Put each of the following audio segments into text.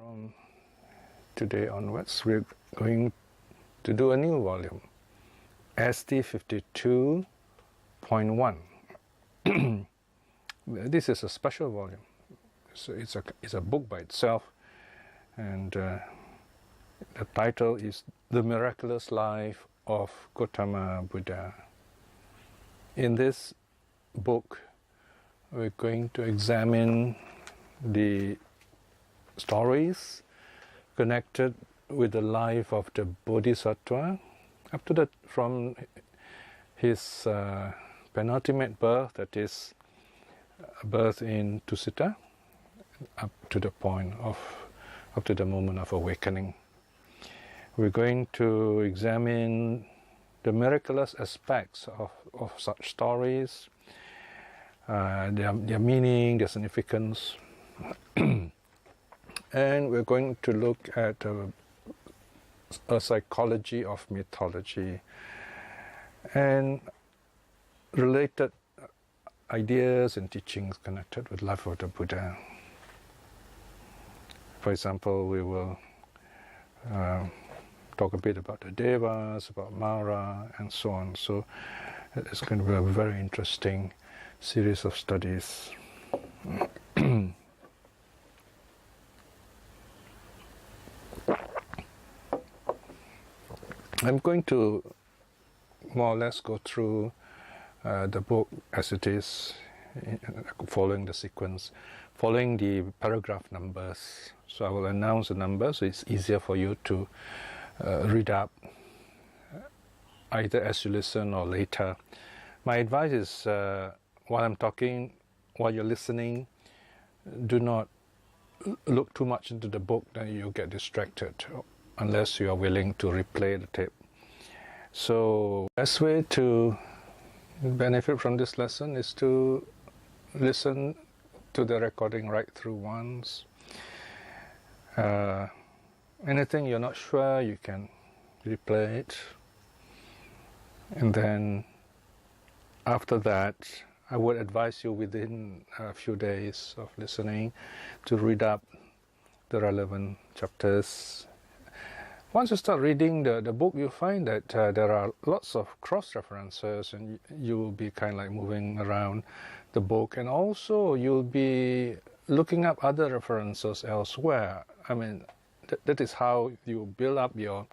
From today onwards, we're going to do a new volume, ST 52.1. This is a special volume. So it's a book by itself, and the title is The Miraculous Life of Gotama Buddha. In this book, we're going to examine the stories connected with the life of the Bodhisattva from his penultimate birth, that is birth in Tusita, up to the moment of awakening. We're going to examine the miraculous aspects of such stories, their meaning, their significance. And we're going to look at a psychology of mythology and related ideas and teachings connected with life of the Buddha. For example, we will talk a bit about the Devas, about Mara, and so on. So it's going to be a very interesting series of studies. I'm going to more or less go through the book as it is, following the sequence, following the paragraph numbers. So I will announce the numbers so it's easier for you to read up either as you listen or later. My advice is while I'm talking, while you're listening, do not look too much into the book, then you'll get distracted, unless you are willing to replay the tape. So the best way to benefit from this lesson is to listen to the recording right through once. Anything you're not sure, you can replay it. And then after that, I would advise you within a few days of listening to read up the relevant chapters. Once you start reading the book, you'll find that there are lots of cross-references, and you will be kind of like moving around the book, and also you'll be looking up other references elsewhere. I mean, that is how you build up your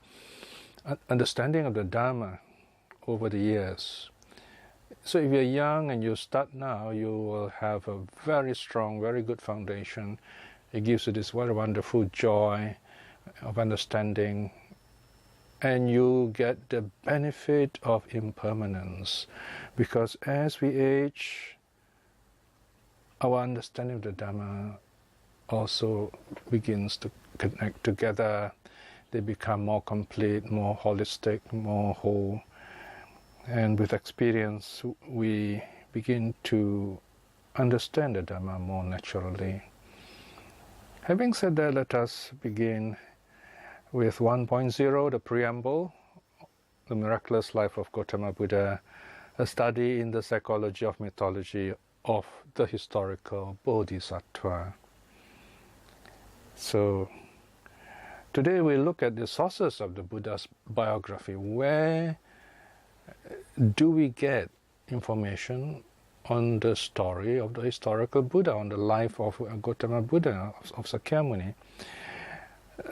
understanding of the Dhamma over the years. So if you're young and you start now, you will have a very strong, very good foundation. It gives you this very wonderful joy of understanding, and you get the benefit of impermanence, because as we age, our understanding of the Dhamma also begins to connect together. They become more complete, more holistic, more whole, and with experience we begin to understand the Dhamma more naturally. Having said that, let us begin with 1.0, the preamble, The Miraculous Life of Gotama Buddha, a study in the psychology of mythology of the historical Bodhisattva. So, today we look at the sources of the Buddha's biography. Where do we get information on the story of the historical Buddha, on the life of Gotama Buddha, of Sakyamuni?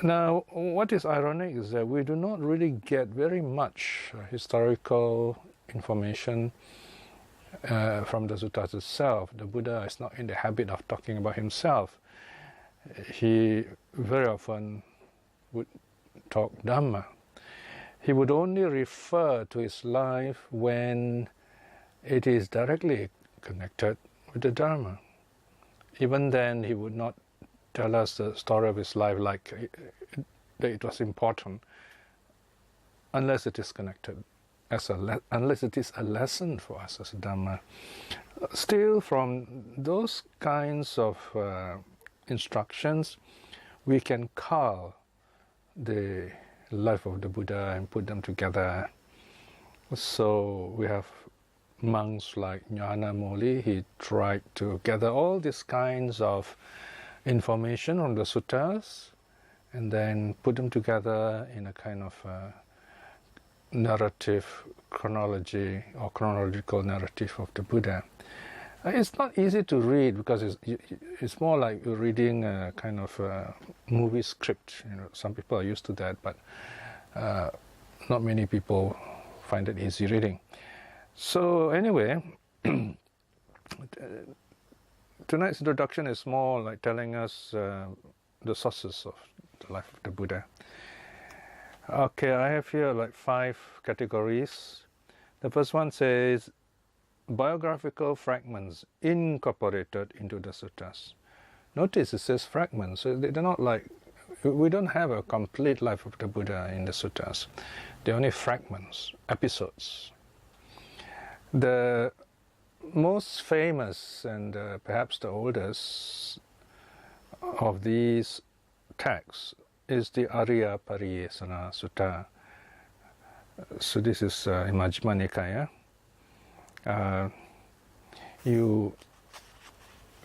Now, what is ironic is that we do not really get very much historical information from the suttas itself. The Buddha is not in the habit of talking about himself. He very often would talk Dhamma. He would only refer to his life when it is directly connected with the Dharma. Even then, he would not tell us the story of his life like that it was important, unless it is connected, unless it is a lesson for us as a Dhamma. Still, from those kinds of instructions, we can cull the life of the Buddha and put them together. So we have monks like Jnana Moli. He tried to gather all these kinds of information from the suttas and then put them together in a kind of narrative chronology or chronological narrative of the Buddha. It's not easy to read because it's more like you're reading a kind of a movie script. Some people are used to that, but not many people find it easy reading. So anyway, tonight's introduction is more like telling us the sources of the life of the Buddha. Okay, I have here like 5 categories. The first one says biographical fragments incorporated into the suttas. Notice it says fragments, so they're not like, we don't have a complete life of the Buddha in the suttas. They're only fragments, episodes. The most famous and perhaps the oldest of these texts is the Arya Pariyesana Sutta. So this is in Majjhima Nikaya. You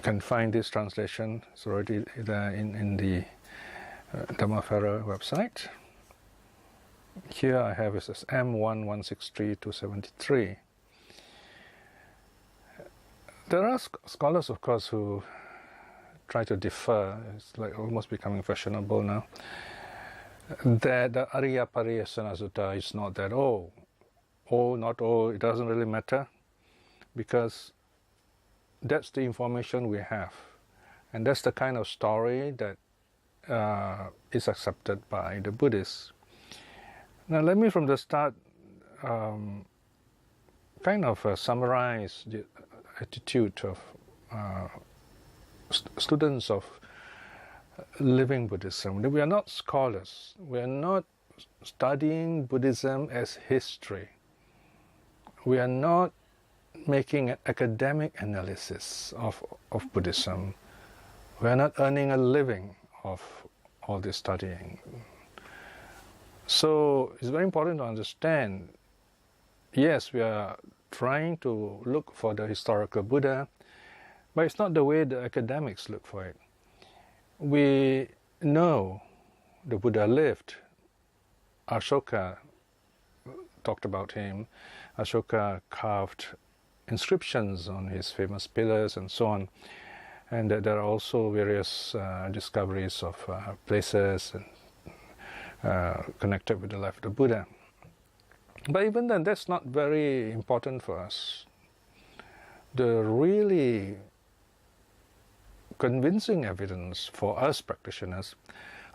can find this translation. It's already there in the Dhammafara website. Here I have it as M1163-273. There are scholars, of course, who try to differ. It's like almost becoming fashionable now. That the Arya Pariyesana Sutta is not that old. Old, not old, it doesn't really matter, because that's the information we have. And that's the kind of story that is accepted by the Buddhists. Now let me from the start kind of summarize the attitude of students of living Buddhism. We are not scholars. We are not studying Buddhism as history. We are not making an academic analysis of Buddhism. We are not earning a living of all this studying. So it's very important to understand, yes, we are trying to look for the historical Buddha, but it's not the way the academics look for it. We know the Buddha lived. Ashoka talked about him. Ashoka carved inscriptions on his famous pillars and so on. And there are also various discoveries of places and connected with the life of the Buddha. But even then, that's not very important for us. The really convincing evidence for us practitioners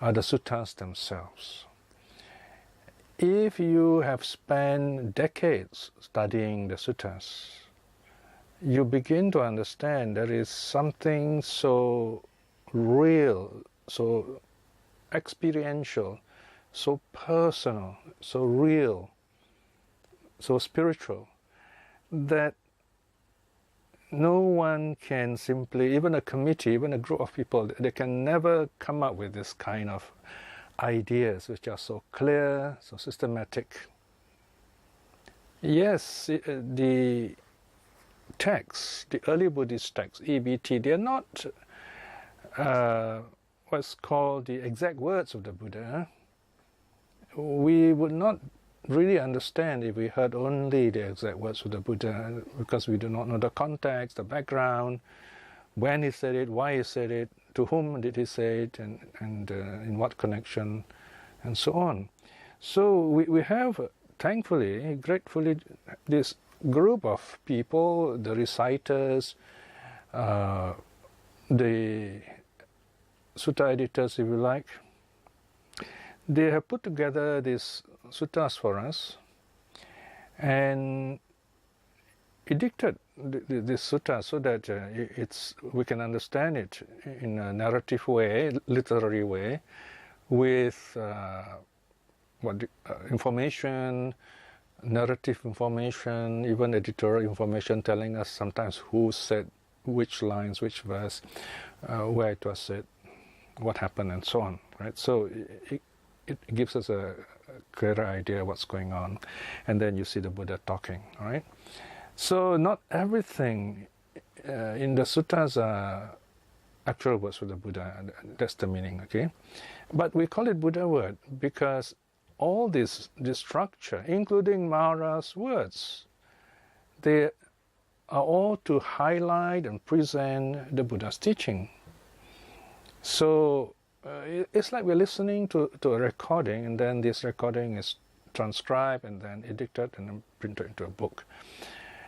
are the suttas themselves. If you have spent decades studying the suttas, you begin to understand there is something so real, so experiential, so personal, so real, so spiritual, that no one can simply, even a committee, even a group of people, they can never come up with this kind of ideas which are so clear, so systematic. Yes, the texts, the early Buddhist texts, EBT, they are not what's called the exact words of the Buddha. We would not really understand if we heard only the exact words of the Buddha, because we do not know the context, the background, when he said it, why he said it, to whom did he say it, and in what connection, and so on. So we have, thankfully, gratefully, this group of people, the reciters, the sutta editors, if you like, they have put together these suttas for us and edicted this sutta so that we can understand it in a narrative way, literary way, with information, narrative information, even editorial information telling us sometimes who said which lines, which verse, where it was said, what happened, and so on. Right? So it gives us a clearer idea what's going on, and then you see the Buddha talking. All right. So not everything in the suttas are actual words for the Buddha. That's the meaning, okay? But we call it Buddha word because all this structure, including Mahara's words, they are all to highlight and present the Buddha's teaching. So it's like we're listening to a recording, and then this recording is transcribed and then edited and then printed into a book.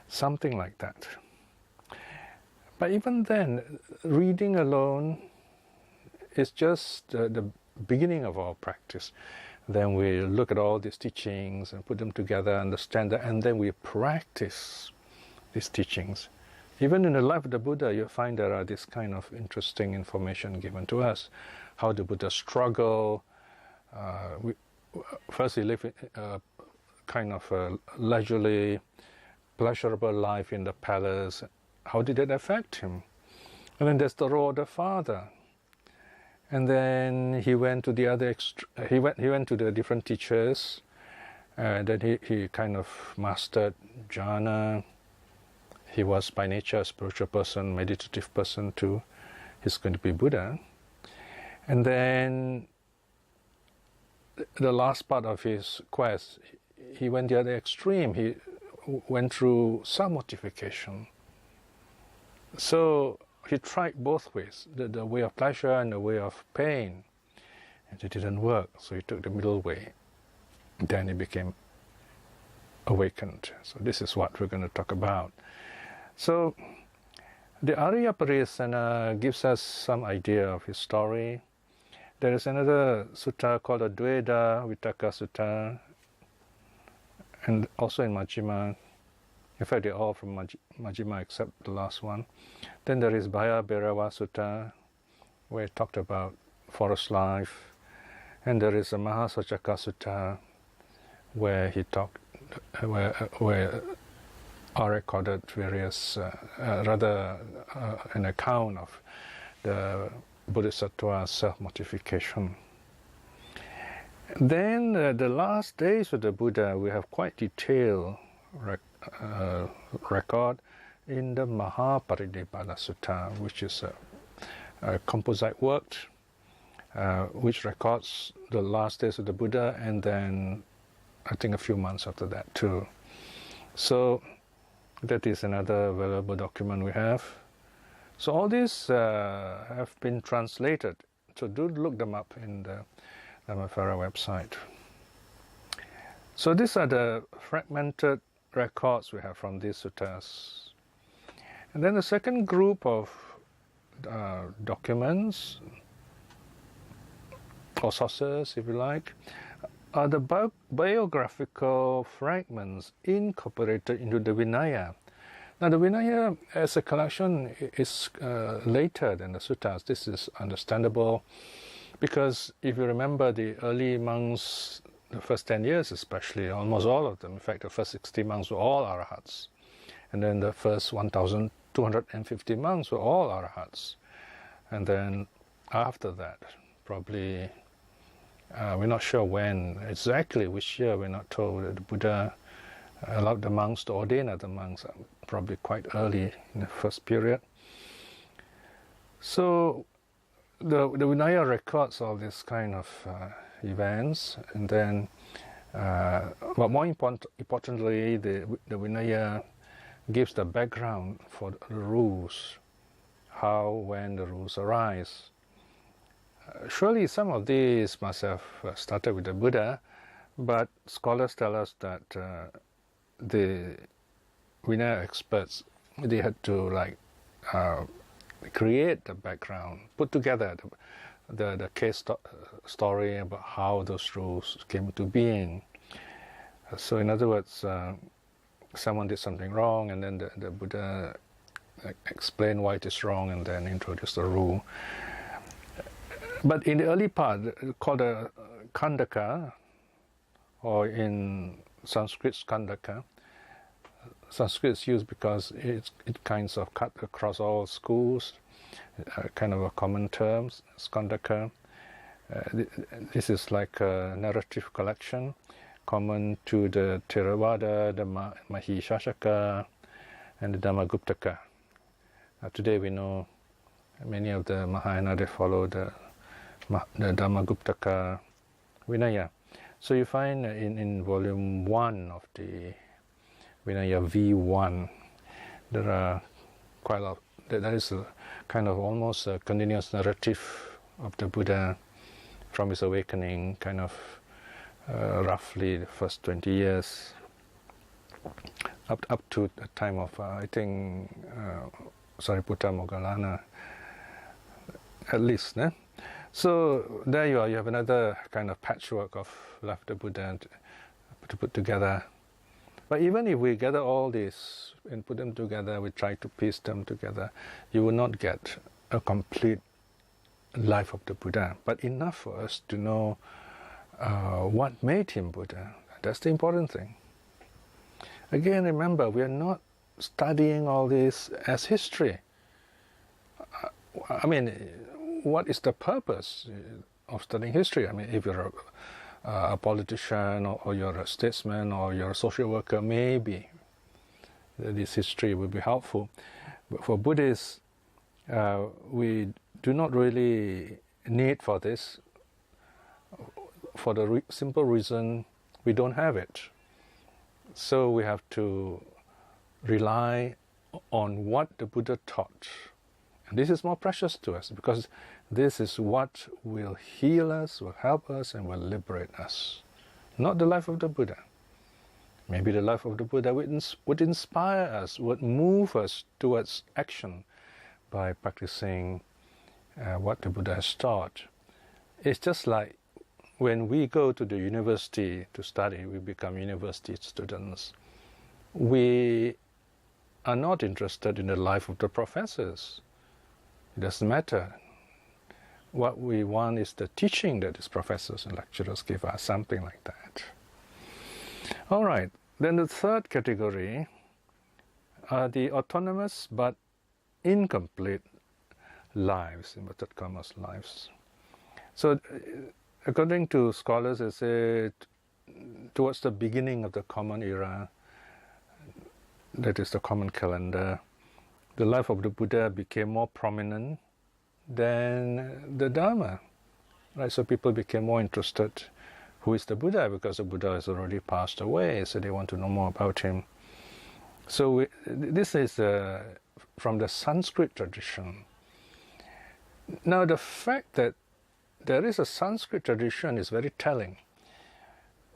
Something like that. But even then, reading alone is just the beginning of our practice. Then we look at all these teachings and put them together, understand that, and then we practice these teachings. Even in the life of the Buddha, you find there are this kind of interesting information given to us. How the Buddha struggled. First he lived a kind of a leisurely, pleasurable life in the palace. How did it affect him? And then there's the role of the father. And then he went to the other he went to the different teachers. Then he kind of mastered jhana. He was by nature a spiritual person, meditative person too. He's going to be Buddha. And then the last part of his quest, he went the other extreme. He went through self-mortification. So he tried both ways, the way of pleasure and the way of pain. And it didn't work, so he took the middle way. Then he became awakened. So this is what we're going to talk about. So the Arya Parisena gives us some idea of his story. There is another sutta called the Dveda Vittaka Sutta, and also in Majjhima. In fact, they're all from Majjhima except the last one. Then there is Bhaya Bhairava Sutta, where it talked about forest life. And there is a Mahasacaka Sutta, where he talked, where are recorded various, an account of the Bodhisattva's self-mortification. Then the last days of the Buddha, we have quite detailed record in the Mahaparinibbana Sutta, which is a composite work which records the last days of the Buddha, and then I think a few months after that too. So that is another valuable document we have. So all these have been translated, so do look them up in the Dhammavihara website. So these are the fragmented records we have from these suttas. And then the second group of documents, or sources if you like, are the biographical fragments incorporated into the Vinaya. Now the Vinaya as a collection is later than the suttas. This is understandable because if you remember the early monks, the first 10 years especially, almost all of them, in fact the first 60 monks were all arahats. And then the first 1,250 monks were all arahats. And then after that, probably, we're not sure when, exactly which year, we're not told, that the Buddha allowed the monks to ordain other monks, probably quite early in the first period. So the Vinaya records all these kind of events, and then, but more importantly, the Vinaya gives the background for the rules, how, when the rules arise. Surely some of these must have started with the Buddha, but scholars tell us that the Vinaya experts, they had to create the background, put together the case story about how those rules came into being. So in other words, someone did something wrong, and then the Buddha explained why it is wrong, and then introduced the rule. But in the early part, called a Khandaka, or in Sanskrit Skandaka, Sanskrit is used because it kinds of cut across all schools, kind of a common term, Skandaka. This is like a narrative collection common to the Theravada, the Mahishashaka, and the Dhammaguptaka. Today we know Many of the Mahayana, they follow the Dhammaguptaka Vinaya. So you find in volume 1 of the Vinaya V1, there are quite a lot, there is a kind of almost a continuous narrative of the Buddha from his awakening, kind of roughly the first 20 years, up to the time of, I think, Sariputta Moggallana, at least. So there you are, you have another kind of patchwork of Life of the Buddha to put together. But even if we gather all this and put them together, we try to piece them together, you will not get a complete life of the Buddha, but enough for us to know what made him Buddha. That's the important thing. Again, remember, we are not studying all this as history. I mean, what is the purpose of studying history? I mean, if you're a politician or you're a statesman or you're a social worker, maybe this history will be helpful. But for Buddhists, we do not really need for this, for the simple reason we don't have it. So we have to rely on what the Buddha taught. And this is more precious to us because this is what will heal us, will help us, and will liberate us. Not the life of the Buddha. Maybe the life of the Buddha would inspire us, would move us towards action by practicing what the Buddha has taught. It's just like when we go to the university to study, we become university students. We are not interested in the life of the professors. It doesn't matter. What we want is the teaching that these professors and lecturers give us, something like that. All right, then the third category are the autonomous but incomplete lives, inverted commas lives. So according to scholars, they say towards the beginning of the common era, that is the common calendar, the life of the Buddha became more prominent than the Dhamma. Right? So people became more interested, who is the Buddha? Because the Buddha has already passed away, so they want to know more about him. So this is from the Sanskrit tradition. Now the fact that there is a Sanskrit tradition is very telling.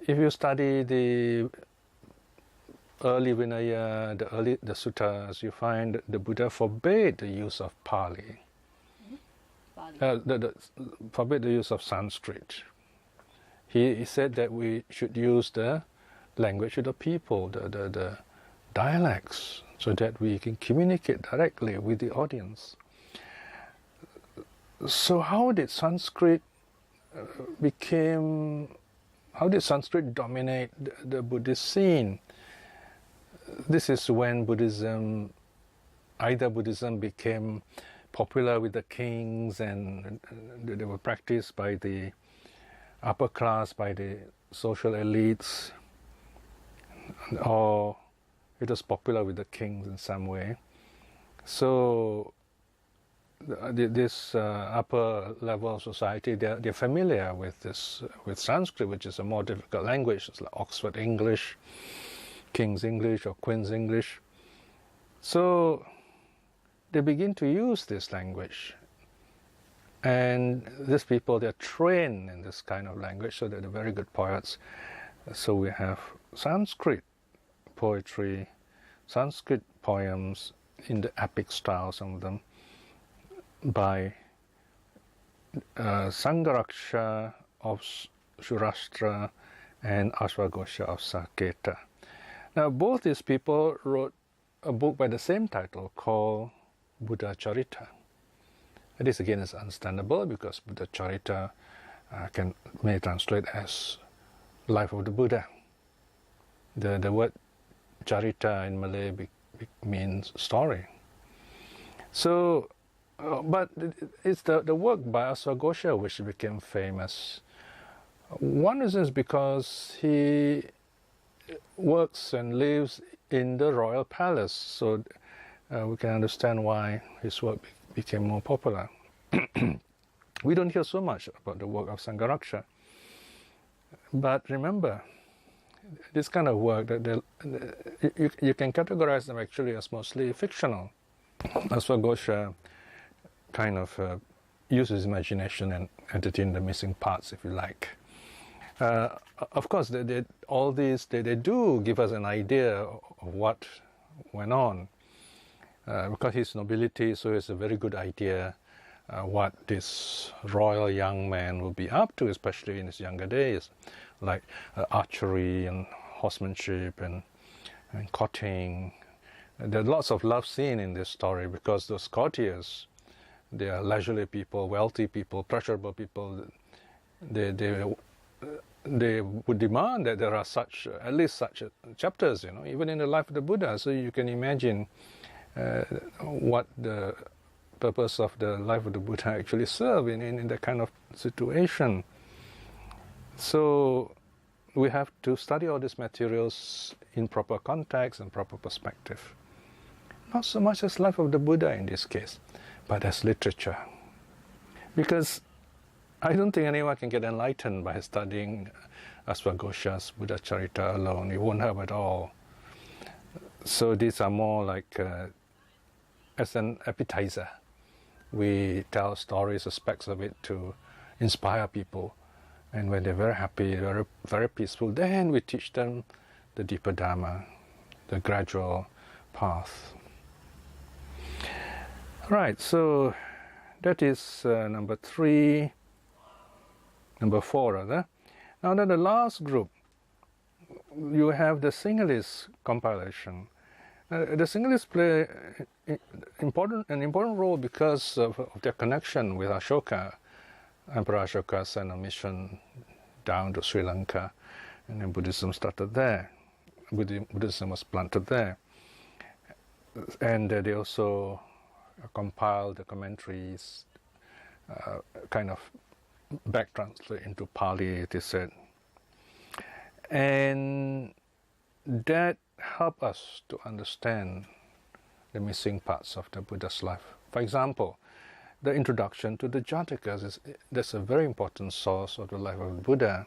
If you study the early Vinaya, the suttas, you find the Buddha forbade the use of Pali. Forbade the use of Sanskrit. He said that we should use the language of the people, the dialects, so that we can communicate directly with the audience. So how did Sanskrit dominate the Buddhist scene? This is when Buddhism became popular with the kings and they were practiced by the upper class, by the social elites, or it was popular with the kings in some way. So this upper level of society, they're familiar with Sanskrit, which is a more difficult language. It's like Oxford English, King's English or Queen's English. So they begin to use this language. And these people, they're trained in this kind of language, so they're very good poets. So we have Sanskrit poetry, Sanskrit poems in the epic style, some of them, by Sangaraksha of Shurashtra and Ashwagosha of Saketa. Now both these people wrote a book by the same title called Buddha Charita. And this again is understandable because Buddha Charita may translate as life of the Buddha. The word Charita in Malay means story. So, but it's the work by Ashwagosha which became famous. One reason is because he works and lives in the royal palace. So we can understand why his work became more popular. We don't hear so much about the work of Sangharakshita. But remember, this kind of work, you can categorize them actually as mostly fictional. Asvaghosha kind of uses imagination and entertain the missing parts, if you like. Of course, all these they do give us an idea of what went on. Because he's nobility, so it's a very good idea what this royal young man will be up to, especially in his younger days, like archery and horsemanship and courting. There are lots of love seen in this story because those courtiers, they are leisurely people, wealthy people, pleasurable people. They would demand that there are at least such chapters, even in the life of the Buddha. So you can imagine what the purpose of the life of the Buddha actually serve in that kind of situation. So we have to study all these materials in proper context and proper perspective. Not so much as life of the Buddha in this case, but as literature. Because I don't think anyone can get enlightened by studying Asvaghosha's Buddha Charita alone. You won't have it all. So these are more like as an appetizer. We tell stories, aspects of it to inspire people. And when they're very happy, very, very peaceful, then we teach them the deeper Dhamma, the gradual path. Right, so that is number 4 rather. Now then the last group, you have the Sinhalese compilation. The Sinhalese play an important role because of their connection with Ashoka. Emperor Ashoka sent a mission down to Sri Lanka, and then Buddhism started there. Buddhism was planted there. And they also compiled the commentaries, kind of back translate into Pali, it is said. And that helped us to understand the missing parts of the Buddha's life. For example, the introduction to the Jatakas, that's a very important source of the life of the Buddha.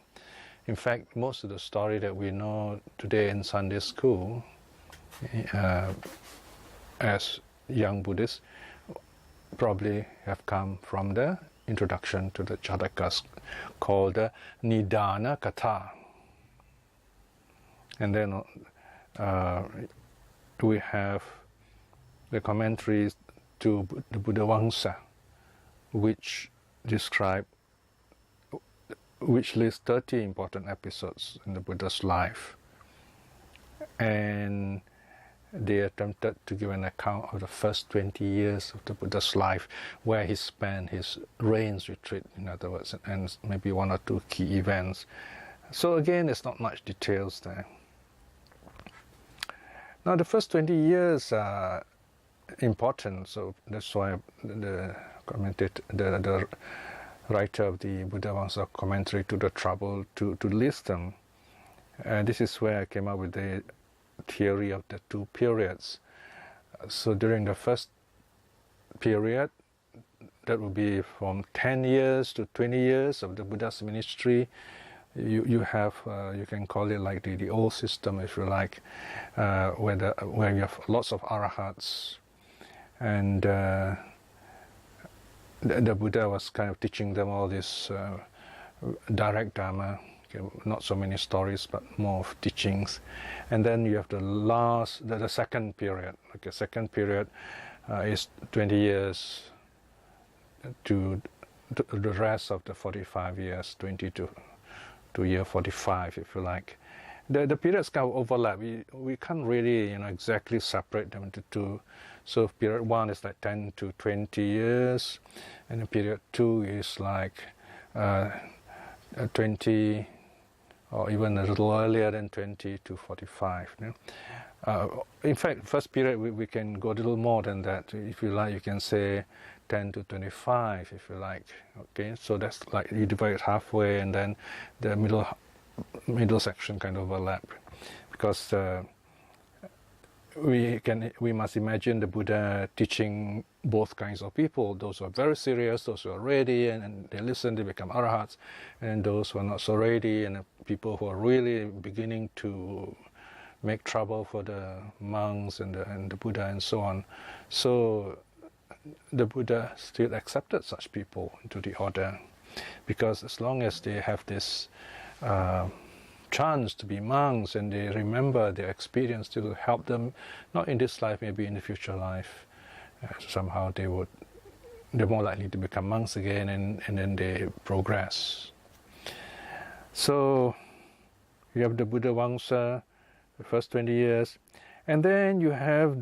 In fact, most of the story that we know today in Sunday school as young Buddhists probably have come from the introduction to the Jatakas called the Nidana Katha. And then we have the commentaries to the Buddha Vangsa, which lists 30 important episodes in the Buddha's life. And they attempted to give an account of the first 20 years of the Buddha's life, where he spent his rains retreat, in other words, and maybe 1 or 2 key events. So again, there's not much details there. Now the first 20 years are important, so that's why the writer of the Buddha Vangsa commentary took the trouble to list them. And this is where I came up with the theory of the 2 periods. So during the first period, that would be from 10 years to 20 years of the Buddha's ministry. You have, you can call it like the old system, if you like, where you have lots of arahats, and the Buddha was kind of teaching them all this direct Dhamma, not so many stories, but more of teachings. And then you have the second period. Okay, second period is 20 years to the rest of the 45 years, 20 to year 45, if you like. The periods kind of overlap. We can't really exactly separate them into 2. So period 1 is like 10 to 20 years, and the period 2 is like 20, or even a little earlier than 20 to 45. In fact, first period we can go a little more than that. If you like, you can say 10 to 25, if you like. Okay, so that's like you divide it halfway, and then the middle section kind of overlap, because we must imagine the Buddha teaching both kinds of people, those who are very serious, those who are ready and they listen, they become arahats, and those who are not so ready, and people who are really beginning to make trouble for the monks and the Buddha and so on. So the Buddha still accepted such people into the order, because as long as they have this chance to be monks and they remember their experience to help them, not in this life, maybe in the future life, somehow they're more likely to become monks again, and then they progress. So you have the Buddha Vangsa, the first 20 years, and then you have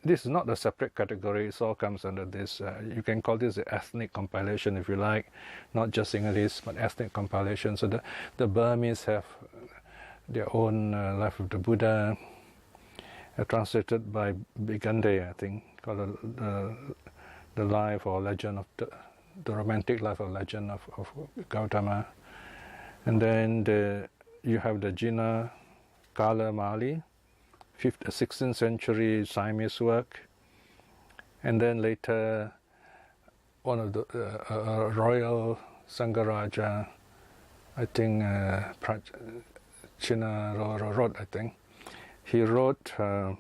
this is not a separate category, it all comes under this, you can call this the ethnic compilation if you like, not just English, but ethnic compilation. So the Burmese have their own life of the Buddha, translated by Bigande, I think, called the life or legend of the romantic life or legend of Gotama. And then you have the Jina Kala Mali, 16th century Siamese work, and then later one of the royal Sangharaja, I think China wrote, I think he wrote Patom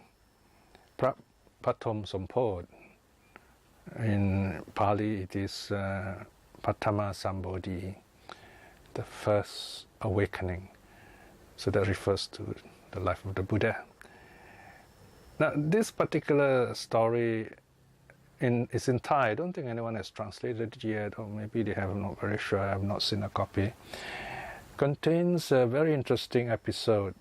Sompod. In Pali it is Patama Sambodhi, the first awakening. So that refers to the life of the Buddha. Now, this particular story is in Thai. I don't think anyone has translated it yet, or maybe they have, I'm not very sure, I have not seen a copy. Contains a very interesting episode,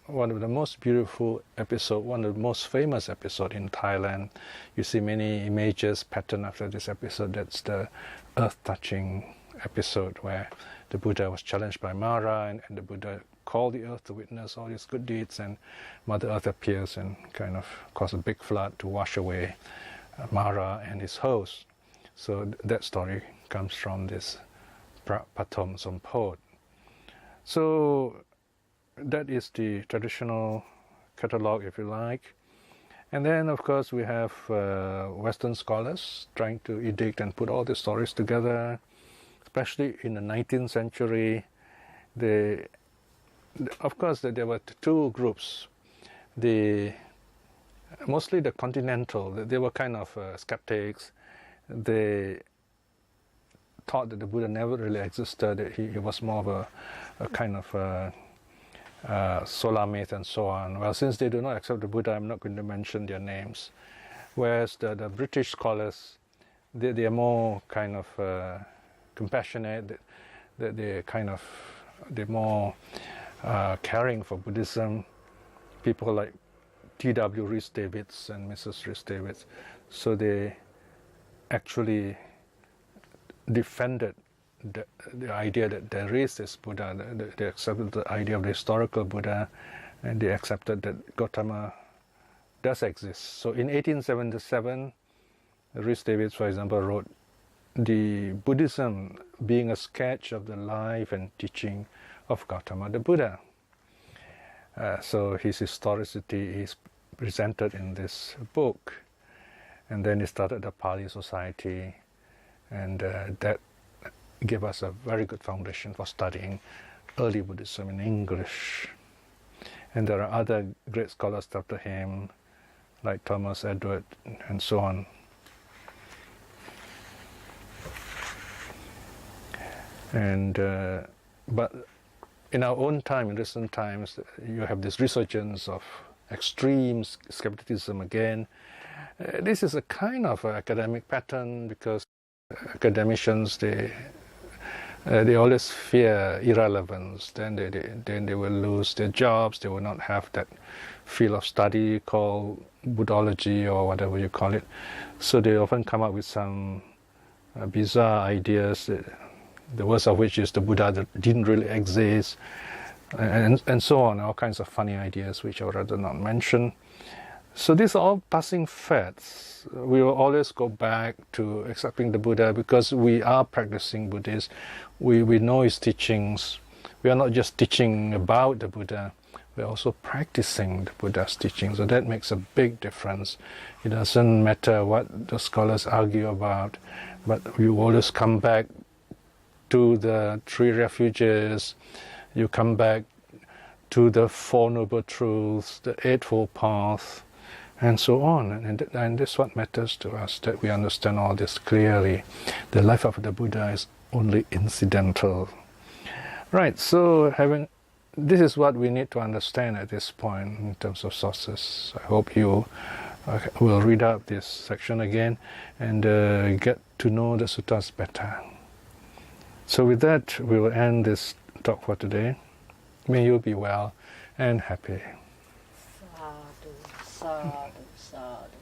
one of the most beautiful episodes, one of the most famous episodes in Thailand. You see many images patterned after this episode. That's the earth-touching episode where the Buddha was challenged by Mara, and the Buddha called the earth to witness all his good deeds, and Mother Earth appears and kind of causes a big flood to wash away Mara and his host. So that story comes from this Patom Sompod. So that is the traditional catalogue, if you like. And then, of course, we have Western scholars trying to edict and put all the stories together, especially in the 19th century. Of course, there were two groups. Mostly the continental, they were kind of skeptics. They thought that the Buddha never really existed, that he was more of a kind of solar myth and so on. Well, since they do not accept the Buddha, I'm not going to mention their names. Whereas the British scholars, they are more kind of compassionate, they're more caring for Buddhism. People like T.W. Rhys-Davids and Mrs. Rhys-Davids. So they actually defended the idea that there is this Buddha. They accepted the idea of the historical Buddha, and they accepted that Gotama does exist. So in 1877, Rhys-Davids, for example, wrote the Buddhism being a sketch of the life and teaching of Gotama the Buddha. So his historicity is presented in this book. And then he started the Pali Society, and that gave us a very good foundation for studying early Buddhism in English. And there are other great scholars after him, like Thomas Edward and so on. And but in our own time, in recent times, you have this resurgence of extreme skepticism again. This is a kind of academic pattern, because academicians, they always fear irrelevance. Then they will lose their jobs. They will not have that field of study called Buddhology or whatever you call it. So they often come up with some bizarre ideas, the worst of which is the Buddha that didn't really exist, and so on, all kinds of funny ideas which I would rather not mention. So these are all passing fads. We will always go back to accepting the Buddha because we are practicing Buddhists. We know his teachings. We are not just teaching about the Buddha. we're also practicing the Buddha's teaching. So that makes a big difference. It doesn't matter what the scholars argue about, but you always come back to the three refuges, you come back to the Four Noble Truths, the Eightfold Path, and so on. And this is what matters to us, that we understand all this clearly. The life of the Buddha is only incidental. Right, so this is what we need to understand at this point in terms of sources. I hope you will read up this section again and get to know the suttas better. So with that, we will end this talk for today. May you be well and happy. Sadhu, sadhu, sadhu.